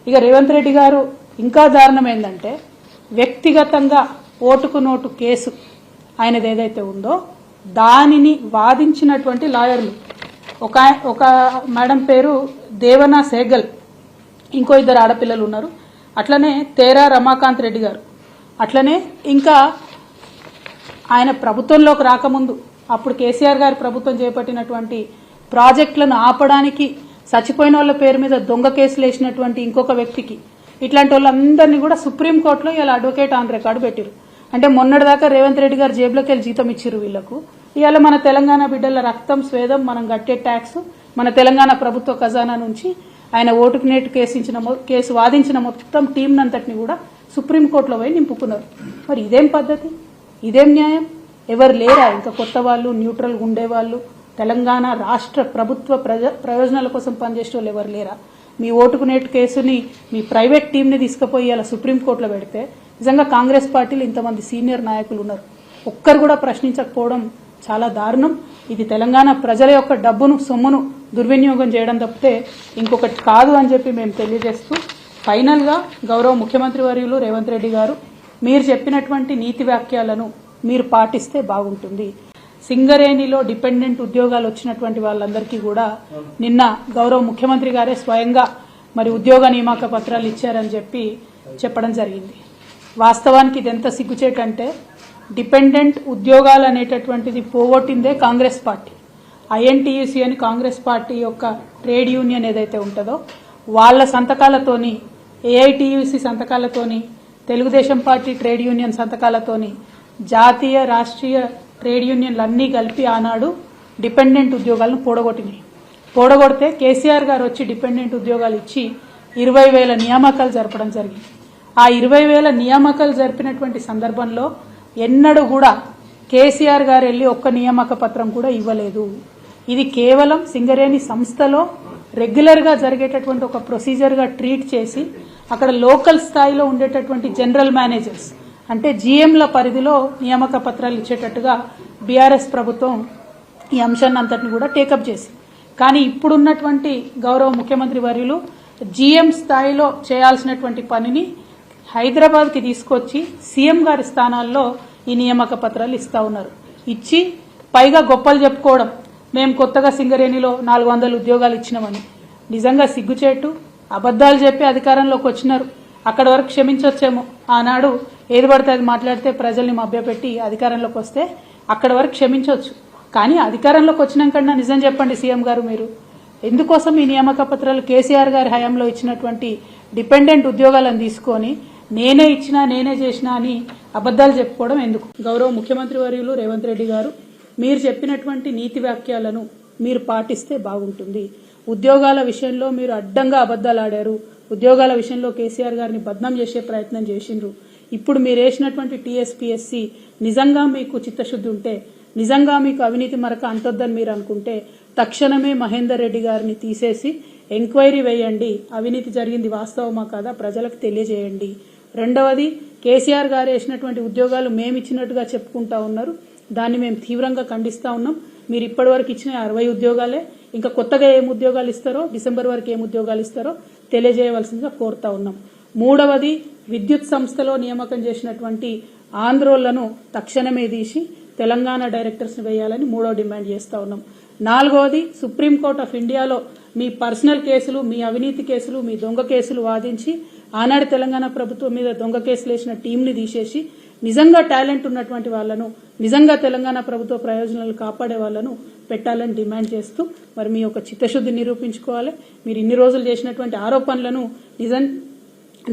ఇక రేవంత్ రెడ్డి గారు ఇంకా దారుణం ఏంటంటే వ్యక్తిగతంగా ఓటుకు నోటు కేసు ఆయనది ఏదైతే ఉందో దానిని వాదించినటువంటి లాయర్లు ఒక మేడం పేరు దేవనా సేగల్, ఇంకో ఇద్దరు ఆడపిల్లలు ఉన్నారు, అట్లనే తేరా రమాకాంత్ రెడ్డి గారు, అట్లనే ఇంకా ఆయన ప్రభుత్వంలోకి రాకముందు అప్పుడు కేసీఆర్ గారి ప్రభుత్వం చేపట్టినటువంటి ప్రాజెక్టులను ఆపడానికి చచ్చిపోయిన వాళ్ళ పేరు మీద దొంగ కేసులు వేసినటువంటి ఇంకొక వ్యక్తికి, ఇట్లాంటి వాళ్ళందరినీ కూడా సుప్రీంకోర్టులో ఇలా అడ్వకేట్ ఆన్ రికార్డు పెట్టారు. అంటే మొన్నటిదాకా రేవంత్ రెడ్డి గారు జేబులోకి వెళ్ళి జీతం ఇచ్చిరు వీళ్లకు, ఇవాళ మన తెలంగాణ బిడ్డల రక్తం స్వేదం మనం కట్టే ట్యాక్స్ మన తెలంగాణ ప్రభుత్వ ఖజానా నుంచి ఆయన ఓటుకు నేటు కేసు వాదించిన మొత్తం టీం అంతటిని కూడా సుప్రీంకోర్టులో పోయి నింపుకున్నారు. మరి ఇదేం పద్ధతి, ఇదేం న్యాయం? ఎవరు లేరా ఇంకా కొత్త వాళ్ళు, న్యూట్రల్గా ఉండేవాళ్ళు, తెలంగాణ రాష్ట్ర ప్రభుత్వ ప్రయోజనాల కోసం పనిచేసే వాళ్ళు ఎవరు లేరా? మీ ఓటుకు నేటు కేసుని మీ ప్రైవేట్ టీంని తీసుకుపోయి అలా సుప్రీంకోర్టులో పెడితే నిజంగా కాంగ్రెస్ పార్టీలో ఇంతమంది సీనియర్ నాయకులు ఉన్నారు, ఒక్కరు కూడా ప్రశ్నించకపోవడం చాలా దారుణం. ఇది తెలంగాణ ప్రజల యొక్క డబ్బును సొమ్మును దుర్వినియోగం చేయడం తప్పితే ఇంకొకటి కాదు అని చెప్పి మేము తెలియజేస్తూ, ఫైనల్గా గౌరవ ముఖ్యమంత్రి వర్యులు రేవంత్ రెడ్డి గారు మీరు చెప్పినటువంటి నీతి వాక్యాలను మీరు పాటిస్తే బాగుంటుంది. సింగరేణిలో డిపెండెంట్ ఉద్యోగాలు వచ్చినటువంటి వాళ్ళందరికీ కూడా నిన్న గౌరవ ముఖ్యమంత్రి గారే స్వయంగా మరి ఉద్యోగ నియామక పత్రాలు ఇచ్చారని చెప్పి చెప్పడం జరిగింది. వాస్తవానికి ఇది ఎంత సిగ్గుచేటంటే డిపెండెంట్ ఉద్యోగాలు అనేటటువంటిది పోగొట్టిందే కాంగ్రెస్ పార్టీ. ఐఎన్టీయూసీ అని కాంగ్రెస్ పార్టీ యొక్క ట్రేడ్ యూనియన్ ఏదైతే ఉంటుందో వాళ్ళ సంతకాలతోని, ఏఐటీయూసీ సంతకాలతోని, తెలుగుదేశం పార్టీ ట్రేడ్ యూనియన్ సంతకాలతోని జాతీయ రాష్ట్రీయ ట్రేడ్ యూనియన్లు అన్నీ కలిపి ఆనాడు డిపెండెంట్ ఉద్యోగాలను పోడగొడితే కేసీఆర్ గారు వచ్చి డిపెండెంట్ ఉద్యోగాలు ఇచ్చి 20,000 నియామకాలు జరపడం జరిగింది. ఆ 20,000 నియామకాలు జరిపినటువంటి సందర్భంలో ఎన్నడూ కూడా కేసీఆర్ గారు వెళ్ళి ఒక్క నియామక పత్రం కూడా ఇవ్వలేదు. ఇది కేవలం సింగరేణి సంస్థలో రెగ్యులర్గా జరిగేటటువంటి ఒక ప్రొసీజర్గా ట్రీట్ చేసి అక్కడ లోకల్ స్థాయిలో ఉండేటటువంటి జనరల్ మేనేజర్స్ అంటే జీఎంల పరిధిలో నియామక పత్రాలు ఇచ్చేటట్టుగా బీఆర్ఎస్ ప్రభుత్వం ఈ అంశాన్ని అంతటిని కూడా టేకప్ చేసి, కానీ ఇప్పుడున్నటువంటి గౌరవ ముఖ్యమంత్రి వర్యులు జీఎం స్థాయిలో చేయాల్సినటువంటి పనిని హైదరాబాద్కి తీసుకొచ్చి సీఎం గారి స్థానాల్లో ఈ నియామక పత్రాలు ఇస్తా ఉన్నారు. ఇచ్చి పైగా గొప్పలు చెప్పుకోవడం, మేము కొత్తగా సింగరేణిలో 400 ఉద్యోగాలు ఇచ్చినామని. నిజంగా సిగ్గుచేటు. అబద్దాలు చెప్పి అధికారంలోకి వచ్చినారు, అక్కడి వరకు క్షమించొచ్చేమో. ఆనాడు ఏది పడితే అది మాట్లాడితే ప్రజల్ని మభ్యపెట్టి అధికారంలోకి వస్తే అక్కడి వరకు క్షమించవచ్చు, కానీ అధికారంలోకి వచ్చినాకన్నా నిజం చెప్పండి సీఎం గారు, మీరు ఎందుకోసం ఈ నియామక పత్రాలు కేసీఆర్ గారి హయాంలో ఇచ్చినటువంటి డిపెండెంట్ ఉద్యోగాలను తీసుకొని నేనే ఇచ్చినా నేనే చేసినా అని అబద్దాలు చెప్పుకోవడం ఎందుకు? గౌరవ ముఖ్యమంత్రి వర్యులు రేవంత్ రెడ్డి గారు మీరు చెప్పినటువంటి నీతి వాక్యాలను మీరు పాటిస్తే బాగుంటుంది. ఉద్యోగాల విషయంలో మీరు అడ్డంగా అబద్దాలు ఆడారు, ఉద్యోగాల విషయంలో కేసీఆర్ గారిని బద్నాం చేసే ప్రయత్నం చేసిండ్రు. ఇప్పుడు మీరు వేసినటువంటి టీఎస్పీఎస్సీ నిజంగా మీకు చిత్తశుద్ధి ఉంటే, నిజంగా మీకు అవినీతి మరక అంటొద్దని మీరు అనుకుంటే తక్షణమే మహేందర్ రెడ్డి గారిని తీసేసి ఎంక్వైరీ వేయండి, అవినీతి జరిగింది వాస్తవమా కాదా ప్రజలకు తెలియజేయండి. రెండవది, కేసీఆర్ గారు వేసినటువంటి ఉద్యోగాలు మేమిచ్చినట్టుగా చెప్పుకుంటా ఉన్నారు, దాన్ని మేము తీవ్రంగా ఖండిస్తా ఉన్నాం. మీరు ఇప్పటివరకు ఇచ్చిన 60 ఉద్యోగాలే, ఇంకా కొత్తగా ఏం ఉద్యోగాలు ఇస్తారో, డిసెంబర్ వరకు ఏం ఉద్యోగాలు ఇస్తారో తెలియజేయవలసిందిగా కోరుతా ఉన్నాం. మూడవది, విద్యుత్ సంస్థలో నియామకం చేసినటువంటి ఆంధ్రోళ్లను తక్షణమే తీసి తెలంగాణ డైరెక్టర్స్ వేయాలని మూడో డిమాండ్ చేస్తా ఉన్నాం. నాలుగవది, సుప్రీంకోర్టు ఆఫ్ ఇండియాలో మీ పర్సనల్ కేసులు, మీ అవినీతి కేసులు, మీ దొంగ కేసులు వాదించి ఆనాడు తెలంగాణ ప్రభుత్వం మీద దొంగ కేసులు వేసిన టీంని తీసేసి నిజంగా టాలెంట్ ఉన్నటువంటి వాళ్లను, నిజంగా తెలంగాణ ప్రభుత్వ ప్రయోజనాలు కాపాడే వాళ్లను పెట్టాలని డిమాండ్ చేస్తూ మరి మీ యొక్క చిత్తశుద్ధి నిరూపించుకోవాలి. మీరు ఇన్ని రోజులు చేసినటువంటి ఆరోపణలను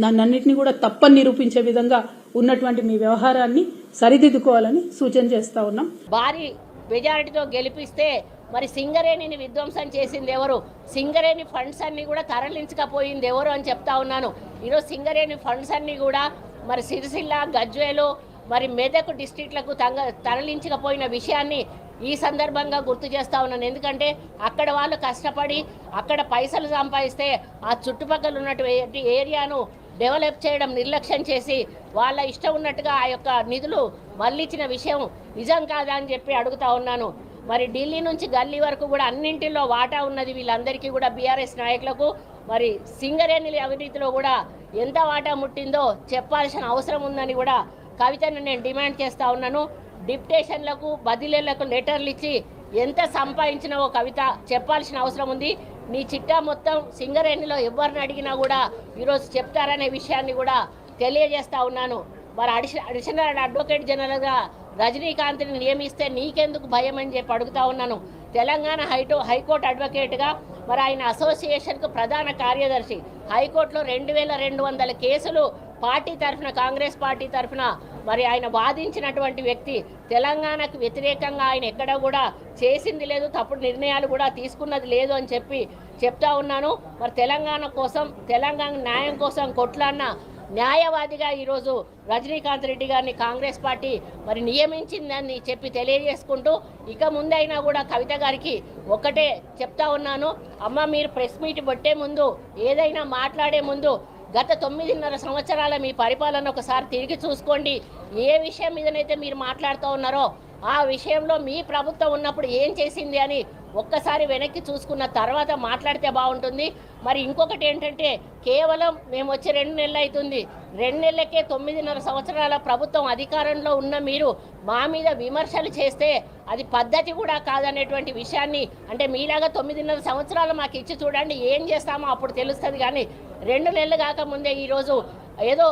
దాన్నన్నింటినీ కూడా తప్పని నిరూపించే విధంగా ఉన్నటువంటి మీ వ్యవహారాన్ని సరిదిద్దుకోవాలని సూచన చేస్తా ఉన్నాం. భారీ మెజారిటీతో గెలిపిస్తే మరి సింగరేణిని విధ్వంసం చేసింది ఎవరు, సింగరేణి ఫండ్స్ అన్ని కూడా తరలించకపోయింది ఎవరు అని చెప్తా ఉన్నాను. ఈరోజు సింగరేణి ఫండ్స్ అన్ని కూడా మరి సిరిసిల్ల, గజ్వేలు, మరి మెదక్ డిస్ట్రిక్ట్లకు తరలించకపోయిన విషయాన్ని ఈ సందర్భంగా గుర్తు చేస్తా ఉన్నాను. ఎందుకంటే అక్కడ వాళ్ళు కష్టపడి అక్కడ పైసలు సంపాదిస్తే ఆ చుట్టుపక్కల ఉన్నటువంటి ఏరియాను డెవలప్ చేయడం నిర్లక్ష్యం చేసి వాళ్ళ ఇష్టం ఉన్నట్టుగా ఆ యొక్క నిధులు మళ్ళించిన విషయం నిజం కాదా అని చెప్పి అడుగుతా ఉన్నాను. మరి ఢిల్లీ నుంచి గల్లీ వరకు కూడా అన్నింటిలో వాటా ఉన్నది వీళ్ళందరికీ కూడా బీఆర్ఎస్ నాయకులకు. మరి సింగరేణి అవినీతిలో కూడా ఎంత వాటా ముట్టిందో చెప్పాల్సిన అవసరం ఉందని కూడా కవితను నేను డిమాండ్ చేస్తూ ఉన్నాను. డిప్యుటేషన్లకు బదిలీలకు లెటర్లు ఇచ్చి ఎంత సంపాదించినావో కవిత చెప్పాల్సిన అవసరం ఉంది. నీ చిట్టా మొత్తం సింగరేణిలో ఎవరిని అడిగినా కూడా ఈరోజు చెప్తారనే విషయాన్ని కూడా తెలియజేస్తూ ఉన్నాను. మరి అడిషనల్ అడ్వకేట్ జనరల్గా రజనీకాంత్ని నియమిస్తే నీకెందుకు భయం అని చెప్పి అడుగుతా ఉన్నాను. తెలంగాణ హైకోర్టు అడ్వకేట్గా మరి ఆయన అసోసియేషన్కు ప్రధాన కార్యదర్శి. హైకోర్టులో 2200 కేసులు పార్టీ తరఫున, కాంగ్రెస్ పార్టీ తరఫున మరి ఆయన వాదించినటువంటి వ్యక్తి. తెలంగాణకు వ్యతిరేకంగా ఆయన ఎక్కడ కూడా చేసింది లేదు, తప్పుడు నిర్ణయాలు కూడా తీసుకున్నది లేదు అని చెప్తా ఉన్నాను. మరి తెలంగాణ కోసం, తెలంగాణ న్యాయం కోసం కొట్లాడిన న్యాయవాదిగా ఈరోజు రజనీకాంత్ రెడ్డి గారిని కాంగ్రెస్ పార్టీ మరి నియమించిందని చెప్పి తెలియజేసుకుంటూ, ఇక ముందైనా కూడా కవిత గారికి ఒక్కటే చెప్తా ఉన్నాను. అమ్మ, మీరు ప్రెస్ మీట్ పెట్టే ముందు, ఏదైనా మాట్లాడే ముందు గత 9.5 సంవత్సరాల మీ పరిపాలన ఒకసారి తిరిగి చూసుకోండి. ఏ విషయం మీదనైతే మీరు మాట్లాడుతూ ఉన్నారో ఆ విషయంలో మీ ప్రభుత్వం ఉన్నప్పుడు ఏం చేసింది అని ఒక్కసారి వెనక్కి చూసుకున్న తర్వాత మాట్లాడితే బాగుంటుంది. మరి ఇంకొకటి ఏంటంటే, కేవలం మేము వచ్చి 2 నెలలు అవుతుంది, 2 నెలలకే 9.5 సంవత్సరాల ప్రభుత్వం అధికారంలో ఉన్న మీరు మా మీద విమర్శలు చేస్తే అది పద్ధతి కూడా కాదనేటువంటి విషయాన్ని, అంటే మీలాగా 9.5 సంవత్సరాలు మాకు ఇచ్చి చూడండి, ఏం చేస్తామో అప్పుడు తెలుస్తుంది. కానీ 2 నెలలు కాకముందే ఈరోజు ఏదో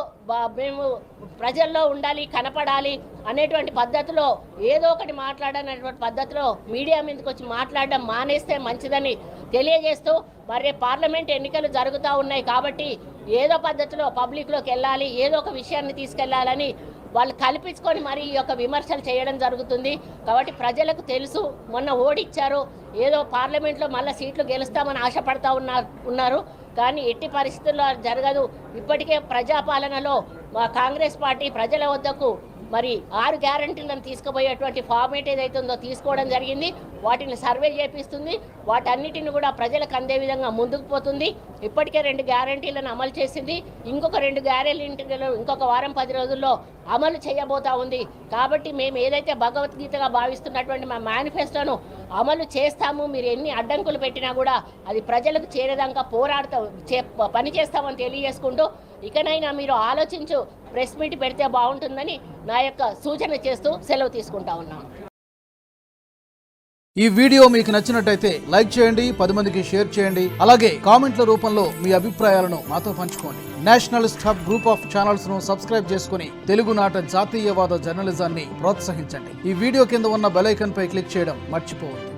మేము ప్రజల్లో ఉండాలి, కనపడాలి అనేటువంటి పద్ధతిలో ఏదో ఒకటి మాట్లాడనేటువంటి పద్ధతిలో మీడియా మీదకి వచ్చి మాట్లాడడం మానేస్తే మంచిదని తెలియజేస్తూ, మరి పార్లమెంట్ ఎన్నికలు జరుగుతూ ఉన్నాయి కాబట్టి ఏదో పద్ధతిలో పబ్లిక్లోకి వెళ్ళాలి, ఏదో ఒక విషయాన్ని తీసుకెళ్లాలని వాళ్ళు కల్పించుకొని మరి ఈ యొక్క విమర్శలు చేయడం జరుగుతుంది. కాబట్టి ప్రజలకు తెలుసు, మొన్న ఓడిచ్చారు, ఏదో పార్లమెంట్లో మళ్ళీ సీట్లు గెలుస్తామని ఆశపడతా ఉన్నారు. కానీ ఎట్టి పరిస్థితుల్లో జరగదు. ఇప్పటికే ప్రజాపాలనలో మా కాంగ్రెస్ పార్టీ ప్రజల వద్దకు మరి 6 గ్యారంటీలను తీసుకుపోయేటువంటి ఫార్మేట్ ఏదైతే ఉందో తీసుకోవడం జరిగింది. వాటిని సర్వే చేపిస్తుంది, వాటన్నిటిని కూడా ప్రజలకు అందే విధంగా ముందుకు పోతుంది. ఇప్పటికే 2 గ్యారంటీలను అమలు చేసింది, ఇంకొక 2 గ్యారంటీలను ఇంకొక వారం 10 రోజుల్లో అమలు చేయబోతా ఉంది. కాబట్టి మేము ఏదైతే భగవద్గీతగా భావిస్తున్నటువంటి మా మేనిఫెస్టోను అమలు చేస్తాము. మీరు ఎన్ని అడ్డంకులు పెట్టినా కూడా అది ప్రజలకు చేరేదాకా పని చేస్తామని తెలియజేసుకుంటూ, ఇకనైనా మీరు ఆలోచించు ప్రెస్ మీట్ పెడితే బాగుంటుందని నా యొక్క సూచన చేస్తూ సెలవు తీసుకుంటా ఉన్నాను. ఈ వీడియో మీకు నచ్చినట్టయితే లైక్ చేయండి, 10 మందికి షేర్ చేయండి. అలాగే కామెంట్ల రూపంలో మీ అభిప్రాయాలను మాతో పంచుకోండి. Nationalist hub group of channels ను సబ్స్క్రైబ్ చేసుకుని తెలుగునాట జాతీయవాద జర్నలిజాన్ని ప్రోత్సహించండి. ఈ వీడియో కింద ఉన్న బెల్ ఐకాన్ పై క్లిక్ చేయడం మర్చిపోవద్దు.